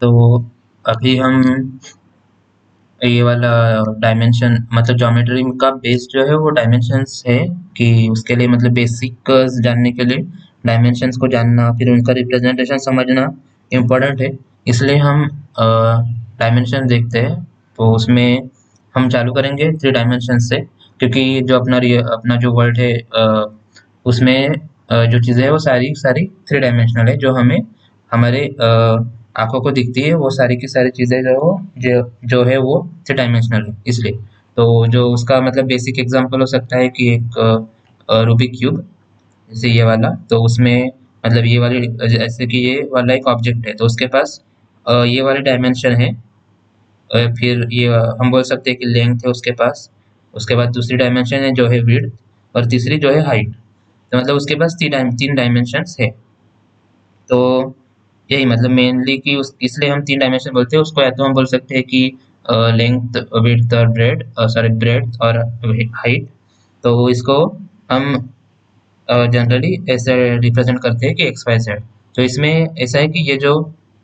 तो अभी हम ये वाला डायमेंशन मतलब ज्योमेट्री का बेस जो है वो डायमेंशंस है कि उसके लिए मतलब बेसिक जानने के लिए डायमेंशंस को जानना फिर उनका रिप्रेजेंटेशन समझना इम्पोर्टेंट है। इसलिए हम डायमेंशन देखते हैं। तो उसमें हम चालू करेंगे थ्री डायमेंशन से, क्योंकि जो अपना जो वर्ल्ड है उसमें जो चीज़ें हैं वो सारी सारी थ्री डायमेंशनल है, जो हमें हमारे आंखों को दिखती है वो सारी की सारी चीज़ें जो है वो थ्री डायमेंशनल है। इसलिए तो जो उसका मतलब बेसिक एग्जांपल हो सकता है कि एक रूबिक क्यूब, जैसे ये वाला। तो उसमें मतलब ये वाली जैसे कि ये वाला एक ऑब्जेक्ट है तो उसके पास ये वाले डायमेंशन है। फिर ये हम बोल सकते हैं कि लेंथ है उसके पास। उसके बाद दूसरी डायमेंशन है जो है विड्थ, और तीसरी जो है हाइट। तो मतलब उसके पास तीन डायमेंशंस है। तो यही मतलब मेनली कि उस इसलिए हम तीन डायमेंशन बोलते हैं उसको। या तो हम बोल सकते हैं कि लेंथ, विड्थ और ब्रेड्थ और हाइट। तो इसको हम जनरली ऐसे रिप्रेजेंट करते हैं कि एक्स वाई जेड। तो इसमें ऐसा है कि ये जो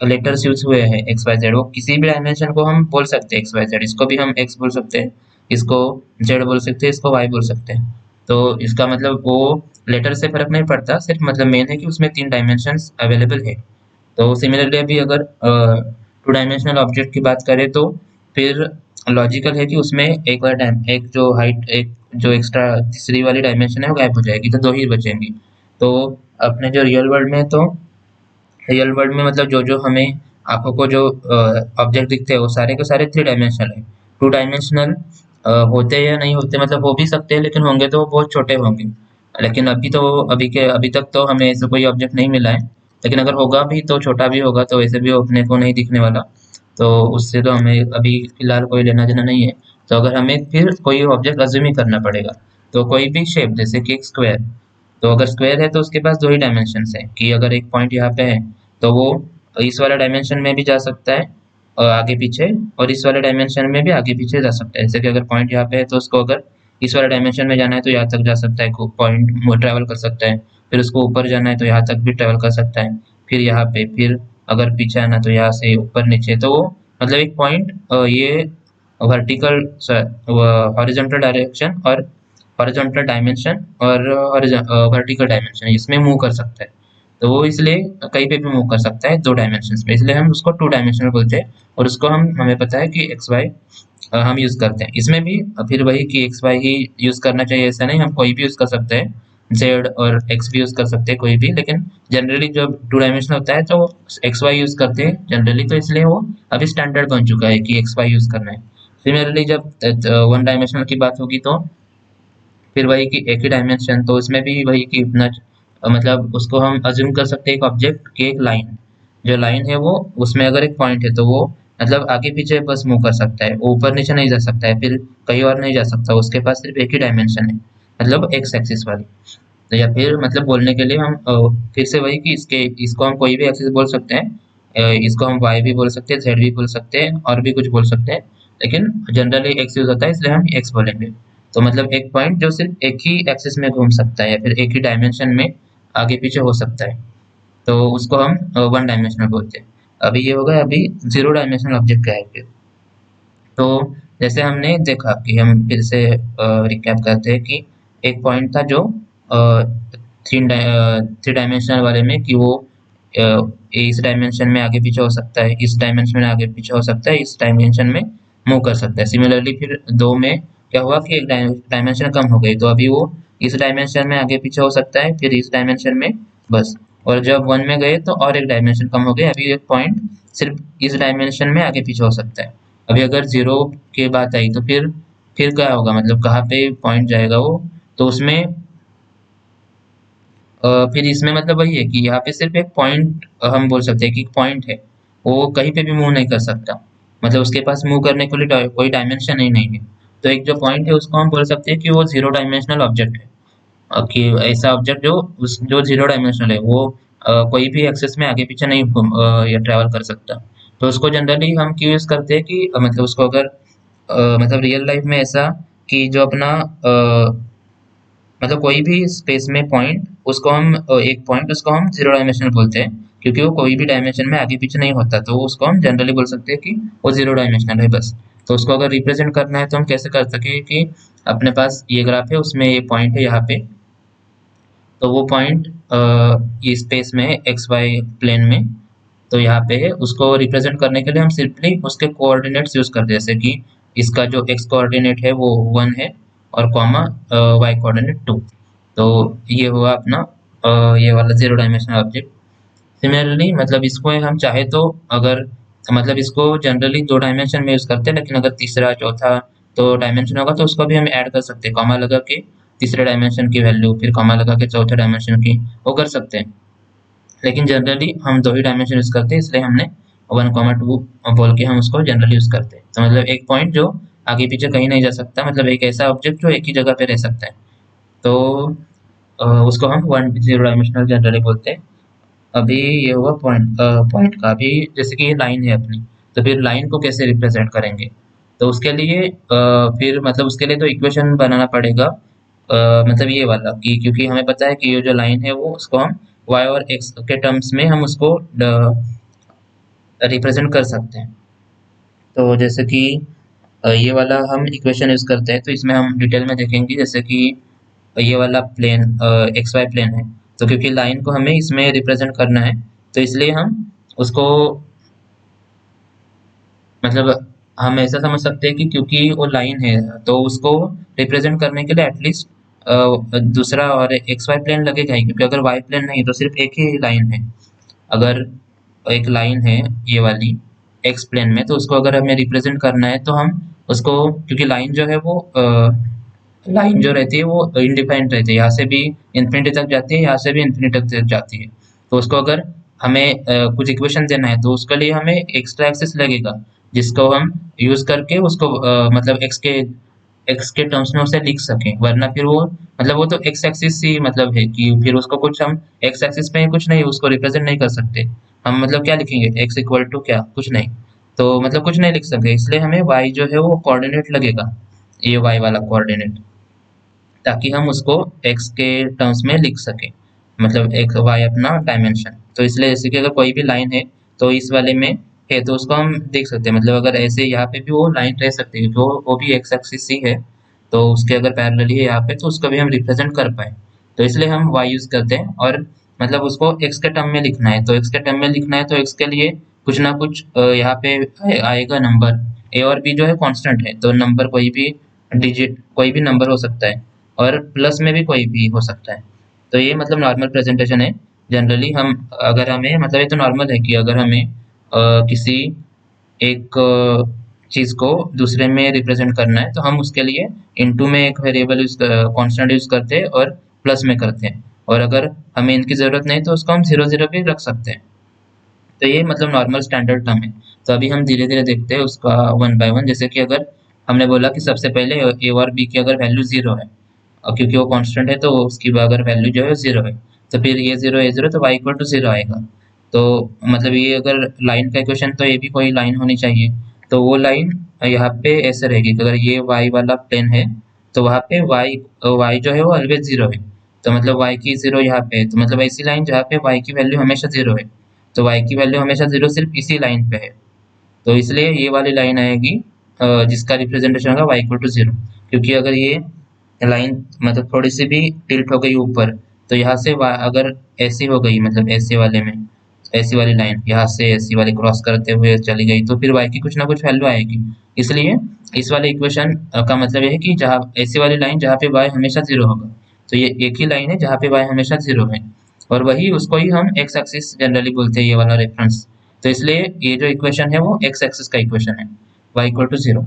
लेटर्स यूज हुए हैं एक्स वाई जेड, वो किसी भी डायमेंशन को हम बोल सकते हैं एक्स वाई जेड। इसको भी हम एक्स बोल सकते हैं, इसको जेड बोल सकते हैं, इसको वाई बोल सकते हैं। तो इसका मतलब वो लेटर से फर्क नहीं पड़ता, सिर्फ मतलब मेन है कि उसमें तीन डायमेंशंस अवेलेबल है। तो सिमिलरली अभी अगर टू डायमेंशनल ऑब्जेक्ट की बात करें तो फिर लॉजिकल है कि उसमें एक जो हाइट, एक जो एक्स्ट्रा तीसरी वाली डायमेंशन है वो गायब हो जाएगी, तो दो ही बचेंगी। तो अपने जो रियल वर्ल्ड में तो रियल वर्ल्ड में मतलब जो जो हमें आंखों को जो ऑब्जेक्ट दिखते हैं वो सारे के सारे थ्री डायमेंशनल है। टू डायमेंशनल होते या नहीं होते, मतलब हो भी सकते हैं लेकिन होंगे तो वो बहुत छोटे होंगे। लेकिन अभी तक तो हमें ऐसा कोई ऑब्जेक्ट नहीं मिला है। लेकिन अगर होगा भी तो छोटा भी होगा, तो वैसे भी वो अपने को नहीं दिखने वाला। तो उससे तो हमें अभी फिलहाल कोई लेना देना नहीं है। तो अगर हमें फिर कोई ऑब्जेक्ट अज्यूम ही करना पड़ेगा, तो कोई भी शेप जैसे कि एक स्क्वायर। तो अगर स्क्वायर है तो उसके पास दो ही डायमेंशंस है कि अगर एक पॉइंट यहाँ पे है तो वो इस वाले डायमेंशन में भी जा सकता है और आगे पीछे, और इस वाले डायमेंशन में भी आगे पीछे जा सकता है। जैसे कि अगर पॉइंट यहाँ पे है तो उसको अगर इस वाले डायमेंशन में जाना है तो यहाँ तक जा सकता है, पॉइंट ट्रैवल कर सकता है। फिर उसको ऊपर जाना है तो यहाँ तक भी ट्रैवल कर सकता है। फिर यहाँ पे फिर अगर पीछे आना तो यहाँ से ऊपर नीचे। तो वो मतलब एक पॉइंट ये वर्टिकल हॉरिजॉन्टल डायरेक्शन और हॉरिजॉन्टल डायमेंशन और वर्टिकल डायमेंशन इसमें मूव कर सकता है। तो वो इसलिए कहीं पे भी मूव कर सकता है दो डायमेंशंस में, इसलिए हम उसको टू डायमेंशनल बोलते हैं। और उसको हमें पता है कि एक्स वाई हम यूज करते हैं इसमें भी। फिर वही कि एक्स वाई ही यूज करना चाहिए ऐसा नहीं, हम कोई भी यूज कर सकते हैं। जेड और एक्स भी यूज कर सकते हैं कोई भी, लेकिन जनरली जब टू डायमेंशन होता है तो एक्स वाई यूज करते हैं जनरली। तो इसलिए वो अभी स्टैंडर्ड बन चुका है कि एक्स वाई यूज करना है। सिमिलरली जब वन डायमेंशनल की बात होगी तो फिर वही कि एक ही डायमेंशन, तो इसमें भी वही कि इतना मतलब उसको हम अज्यूम कर सकते हैं एक ऑब्जेक्ट की एक लाइन। जो लाइन है वो उसमें अगर एक पॉइंट है तो वो मतलब आगे पीछे बस मूव कर सकता है, वो ऊपर नीचे नहीं जा सकता है, फिर कहीं और नहीं जा सकता। उसके पास सिर्फ एक ही डायमेंशन है, मतलब एक्स एक्सिस वाली। तो या फिर मतलब बोलने के लिए हम फिर से वही कि इसको हम कोई भी एक्सिस बोल सकते हैं। इसको हम वाई भी बोल सकते हैं, जेड भी बोल सकते हैं, और भी कुछ बोल सकते हैं। लेकिन जनरली एक्स यूज होता है इसलिए हम एक्स बोलेंगे। तो मतलब एक पॉइंट जो सिर्फ एक ही एक्सिस में घूम सकता है या फिर एक ही डायमेंशन में आगे पीछे हो सकता है, तो उसको हम वन डायमेंशनल बोलते हैं। अभी ये होगा अभी जीरो डायमेंशनल ऑब्जेक्ट क्या है फिर। तो जैसे हमने देखा कि हम फिर से रिकैप करते हैं कि एक पॉइंट था जो थ्री डायमेंशनल वाले में कि वो अ, इस डायमेंशन में आगे पीछे हो सकता है, इस डायमेंशन में आगे पीछे हो सकता है, इस डायमेंशन में मूव कर सकता है। सिमिलरली फिर दो में क्या हुआ कि एक डायमेंशन कम हो गई, तो अभी वो इस डायमेंशन में आगे पीछे हो सकता है, फिर इस डायमेंशन में बस। और जब वन में गए तो और एक डायमेंशन कम हो गई, अभी एक पॉइंट सिर्फ इस डायमेंशन में आगे पीछे हो सकता है। अभी अगर जीरो की बात आई तो फिर क्या होगा, मतलब कहाँ पे पॉइंट जाएगा वो। तो उसमें फिर इसमें मतलब वही है कि यहाँ पे सिर्फ एक पॉइंट हम बोल सकते हैं कि पॉइंट है, वो कहीं पे भी मूव नहीं कर सकता। मतलब उसके पास मूव करने के लिए कोई डायमेंशन ही नहीं है। तो एक जो पॉइंट है उसको हम बोल सकते हैं कि वो जीरो डायमेंशनल ऑब्जेक्ट है। कि ऐसा ऑब्जेक्ट जो जीरो डायमेंशनल है वो कोई भी एक्सेस में आगे पीछे नहीं या ट्रैवल कर सकता। तो उसको जनरली हम क्यों यूज करते हैं कि मतलब उसको अगर मतलब रियल लाइफ में ऐसा कि जो अपना मतलब कोई भी स्पेस में पॉइंट उसको हम एक पॉइंट उसको हम जीरो डायमेंशनल बोलते हैं। क्योंकि वो कोई भी डायमेंशन में आगे पीछे नहीं होता, तो उसको हम जनरली बोल सकते हैं कि वो जीरो डायमेंशनल है बस। तो उसको अगर रिप्रेजेंट करना है तो हम कैसे कर सके कि अपने पास ये ग्राफ है, उसमें ये पॉइंट है यहाँ पे, तो वो पॉइंट ये स्पेस में है एक्स वाई प्लेन में, तो यहाँ पे है, उसको रिप्रेजेंट करने के लिए हम सिंपली उसके कोऑर्डिनेट्स यूज करते हैं, जैसे कि इसका जो एक्स कोऑर्डिनेट है वो 1 है और कॉमा वाई कोऑर्डिनेट 2। तो ये हुआ अपना ये वाला जीरो डायमेंशनल ऑब्जेक्ट। सिमिलरली मतलब इसको हम चाहे तो अगर मतलब इसको जनरली दो डायमेंशन में यूज करते हैं, लेकिन अगर तीसरा चौथा तो डायमेंशन होगा तो उसको भी हम ऐड कर सकते हैं, कॉमा लगा के तीसरे डायमेंशन की वैल्यू, फिर कॉमा लगा के चौथे डायमेंशन की, वो कर सकते हैं। लेकिन जनरली हम दो ही डायमेंशन यूज करते हैं, इसलिए हमने 1,2 बोल के हम उसको जनरली यूज करते हैं। तो मतलब एक पॉइंट जो आगे पीछे कहीं नहीं जा सकता, मतलब एक ऐसा ऑब्जेक्ट जो एक ही जगह पे रह सकता है, तो उसको हम वन जीरो डायमेंशनल जनरली बोलते हैं। अभी ये हुआ पॉइंट का। अभी जैसे कि ये लाइन है अपनी, तो फिर लाइन को कैसे रिप्रेजेंट करेंगे, तो उसके लिए फिर मतलब उसके लिए तो इक्वेशन बनाना पड़ेगा, मतलब ये वाला कि क्योंकि हमें पता है कि ये जो लाइन है वो उसको हम y और x के टर्म्स में हम उसको रिप्रेजेंट कर सकते हैं। तो जैसे कि ये वाला हम इक्वेशन यूज करते हैं, तो इसमें हम डिटेल में देखेंगे, जैसे कि ये वाला प्लेन एक्स वाई प्लेन है, तो क्योंकि लाइन को हमें इसमें रिप्रेजेंट करना है, तो इसलिए हम उसको मतलब हम ऐसा समझ सकते हैं कि क्योंकि वो लाइन है तो उसको रिप्रेजेंट करने के लिए एटलीस्ट दूसरा और एक्स वाई प्लेन लगेगा ही, क्योंकि अगर वाई प्लेन नहीं तो सिर्फ एक ही लाइन है। अगर एक लाइन है ये वाली एक्स प्लेन में, तो उसको अगर हमें रिप्रेजेंट करना है तो हम उसको, क्योंकि लाइन जो है वो लाइन जो रहती है वो इंडिपेंडेंट रहती है, यहाँ से भी इन्फिनिटी तक जाती है, यहाँ से भी इन्फिनिटी तक जाती है। तो उसको अगर हमें कुछ इक्वेशन देना है तो उसके लिए हमें एक्स्ट्रा एक्सिस लगेगा, जिसको हम यूज करके उसको मतलब एक्स के टर्म्स में उसे लिख सकें, वरना फिर वो मतलब वो तो एक्स एक्सिस ही मतलब है कि फिर उसको कुछ हम एक्स एक्सिस पे कुछ नहीं उसको रिप्रेजेंट नहीं कर सकते। हम मतलब क्या लिखेंगे, एक्स इक्वल टू क्या, कुछ नहीं, तो मतलब कुछ नहीं लिख सकते, इसलिए हमें वाई जो है वो कोऑर्डिनेट लगेगा, ये वाई वाला कोऑर्डिनेट, ताकि हम उसको एक्स के टर्म्स में लिख सकें, मतलब एक वाई अपना डायमेंशन। तो इसलिए जैसे कि अगर कोई भी लाइन है तो इस वाले में है तो उसको हम देख सकते हैं, मतलब अगर ऐसे यहाँ पे भी वो लाइन रह सकती है, तो वो भी एक्स एक्सिस ही है, तो उसके अगर पैरेलल है यहाँ पे तो उसको भी हम रिप्रेजेंट कर पाए, तो इसलिए हम वाई यूज करते हैं। और मतलब उसको एक्स के टर्म में लिखना है, तो एक्स के टर्म में लिखना है तो एक्स के लिए कुछ ना कुछ यहाँ पे आएगा नंबर, ए और बी जो है कांस्टेंट है, तो नंबर कोई भी डिजिट कोई भी नंबर हो सकता है, और प्लस में भी कोई भी हो सकता है। तो ये मतलब नॉर्मल प्रेजेंटेशन है। जनरली हम अगर हमें मतलब ये तो नॉर्मल है कि अगर हमें किसी एक चीज को दूसरे में रिप्रेजेंट करना है तो हम उसके लिए इनटू में एक वेरिएबल यूज कांस्टेंट यूज करते हैं और प्लस में करते हैं, और अगर हमें इनकी जरूरत नहीं तो उसको हम जीरो जीरो भी रख सकते हैं। तो ये मतलब नॉर्मल स्टैंडर्ड टर्म है। तो अभी हम धीरे धीरे देखते हैं उसका वन बाय वन। जैसे कि अगर हमने बोला कि सबसे पहले ए और बी की अगर वैल्यू जीरो है, और क्योंकि वो कांस्टेंट है तो उसकी अगर वैल्यू जो है जीरो है, तो फिर ये जीरो तो वाई इक्वल टू जीरो आएगा। तो मतलब ये अगर लाइन का इक्वेशन, तो ये भी कोई लाइन होनी चाहिए, तो वो लाइन यहाँ पे ऐसे रहेगी कि अगर ये वाई वाला प्लेन है तो वहाँ पे वाई वाई जो है वो ऑलवेज जीरो है, तो मतलब वाई की जीरो यहाँ पे है, तो मतलब ऐसी लाइन जहाँ पे वाई की वैल्यू हमेशा जीरो है, तो वाई की वैल्यू हमेशा जीरो सिर्फ इसी लाइन पे है, तो इसलिए ये वाली लाइन आएगी जिसका रिप्रेजेंटेशन होगा वाई इक्वल टू जीरो। क्योंकि अगर ये लाइन मतलब थोड़ी सी भी टिल्ट हो गई ऊपर, तो यहाँ से अगर ऐसी हो गई मतलब ऐसे वाले में ऐसी वाली लाइन यहाँ से ऐसी वाली क्रॉस करते हुए चली गई, तो फिर y की कुछ ना कुछ वैल्यू आएगी। इसलिए इस वाले इक्वेशन का मतलब ये है कि जहाँ ऐसी वाली लाइन जहाँ पे y हमेशा जीरो होगा, तो ये एक ही लाइन है जहाँ पे y हमेशा जीरो है, और वही उसको ही हम एक्स एक्सिस जनरली बोलते हैं, ये वाला रेफरेंस। तो इसलिए ये जो इक्वेशन है वो एक्स एक्सिस का इक्वेशन है, y इक्वल टू जीरो।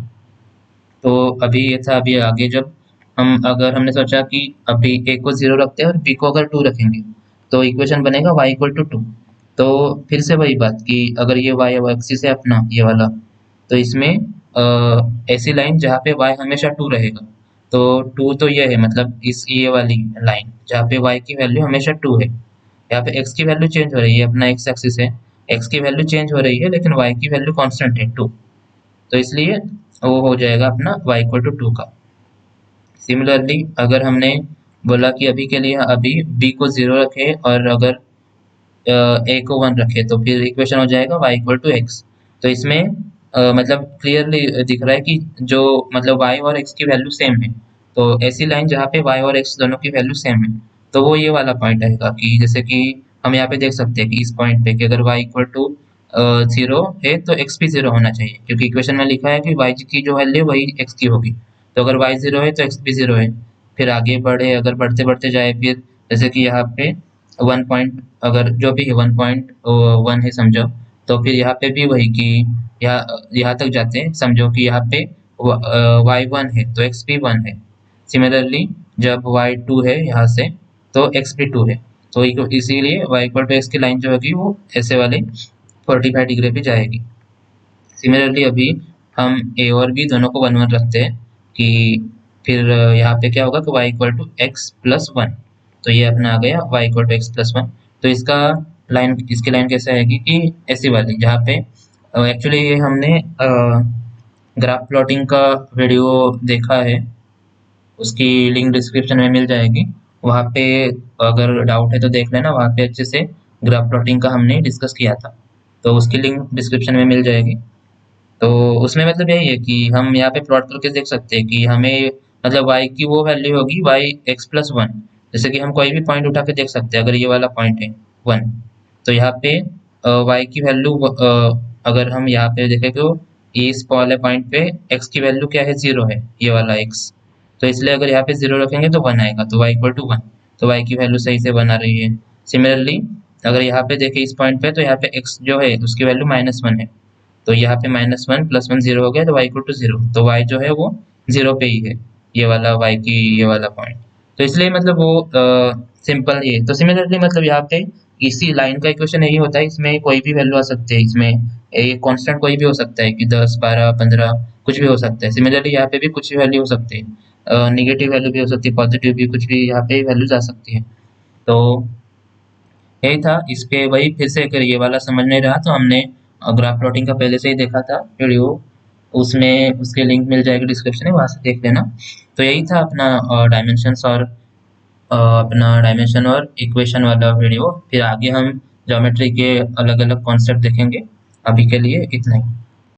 तो अभी ये था। अभी आगे जब हम अगर हमने सोचा कि अभी a को जीरो रखते हैं और b को अगर टू रखेंगे, तो इक्वेशन बनेगा y इक्वल टू टू। तो फिर से वही बात कि अगर ये y एक्सिस है अपना ये वाला, तो इसमें ऐसी लाइन जहाँ पे y हमेशा टू रहेगा, तो टू तो ये है मतलब इस ये वाली लाइन जहाँ पे y की वैल्यू हमेशा टू है, यहाँ पे x की वैल्यू चेंज हो रही है, अपना x एक्सिस है, x की वैल्यू चेंज हो रही है लेकिन y की वैल्यू कांस्टेंट है टू, तो इसलिए वो हो जाएगा अपना y इक्वल टू टू का। सिमिलरली अगर हमने बोला कि अभी के लिए अभी b को जीरो रखे और अगर ए को 1 रखे तो फिर इक्वेशन हो जाएगा y इक्वल टू एक्स। तो इसमें मतलब क्लियरली दिख रहा है कि जो मतलब y और x की वैल्यू सेम है। तो ऐसी लाइन जहाँ पे y और x दोनों की वैल्यू सेम है तो वो ये वाला पॉइंट आएगा कि जैसे कि हम यहाँ पे देख सकते हैं कि इस पॉइंट पे कि अगर y इक्वल टू 0 है तो x भी 0 होना चाहिए, क्योंकि इक्वेशन में लिखा है कि y की जो वैल्यू वही x की होगी। तो अगर y 0 है तो x भी 0 है। फिर आगे बढ़े, अगर बढ़ते बढ़ते जाए, फिर जैसे कि यहाँ पे 1 पॉइंट, अगर जो भी है 1.1 है समझो, तो फिर यहाँ पे भी वही कि यहाँ तक जाते हैं, समझो कि यहाँ पे y1 है तो x भी 1 है। सिमिलरली जब y2 है यहाँ से तो x भी 2 है। तो इसीलिए y इक्वल टू एक्स की लाइन जो होगी वो ऐसे वाले 45 डिग्री पे जाएगी। सिमिलरली अभी हम ए और बी दोनों को 1 1 रखते हैं कि फिर यहाँ पे क्या होगा कि y equal to x plus 1। तो ये अपना आ गया y equal to x plus 1। तो इसकी लाइन कैसे आएगी कि ऐसी वाली, जहाँ पे एक्चुअली ये हमने ग्राफ प्लॉटिंग का वीडियो देखा है, उसकी लिंक डिस्क्रिप्शन में मिल जाएगी। वहाँ पे अगर डाउट है तो देख लेना, वहाँ पे अच्छे से ग्राफ प्लॉटिंग का हमने डिस्कस किया था। तो उसकी लिंक डिस्क्रिप्शन में मिल जाएगी। तो उसमें मतलब यही है कि हम यहाँ पे प्लॉट करके देख सकते हैं कि हमें मतलब y की वो वैल्यू होगी y एक्स प्लस 1। जैसे कि हम कोई भी पॉइंट उठा के देख सकते हैं, अगर ये वाला पॉइंट है 1, तो यहाँ पे y की वैल्यू अगर हम यहाँ पे देखें तो इस वाले पॉइंट पे x की वैल्यू क्या है, 0 है, ये वाला x। तो इसलिए अगर यहाँ पे 0 रखेंगे तो 1 आएगा, तो y इक्वल टू 1। तो y की वैल्यू सही से 1 आ रही है। सिमिलरली अगर यहाँ पे देखें इस पॉइंट पे, तो यहाँ पे x जो है उसकी वैल्यू -1 है। तो यहाँ पे -1 प्लस 1 0 हो गया, तो y इक्वल टू 0। तो y जो है वो 0 पे ही है, ये वाला y की ये वाला पॉइंट। तो इसलिए मतलब वो सिंपल ही है। तो सिमिलरली मतलब यहाँ पे इसी लाइन का इक्वेशन यही होता है, इसमें कोई भी वैल्यू आ सकती है, इसमें ये कांस्टेंट कोई भी हो सकता है कि 10 12 15 कुछ भी हो सकता है। सिमिलरली यहाँ पे भी कुछ भी वैल्यू हो सकती है, निगेटिव वैल्यू भी हो सकती है, पॉजिटिव भी, कुछ भी यहाँ पे वैल्यूज आ सकती है। तो यही था इस पे। वही फिर से अगर ये वाला समझ नहीं रहा तो हमने ग्राफ प्लॉटिंग का पहले से ही देखा था वीडियो, उसमें उसके लिंक मिल जाएगी डिस्क्रिप्शन में, वहाँ से देख लेना। तो यही था अपना डायमेंशंस और अपना डायमेंशन और इक्वेशन वाला वीडियो। फिर आगे हम ज्योमेट्री के अलग अलग कॉन्सेप्ट देखेंगे। अभी के लिए इतना ही।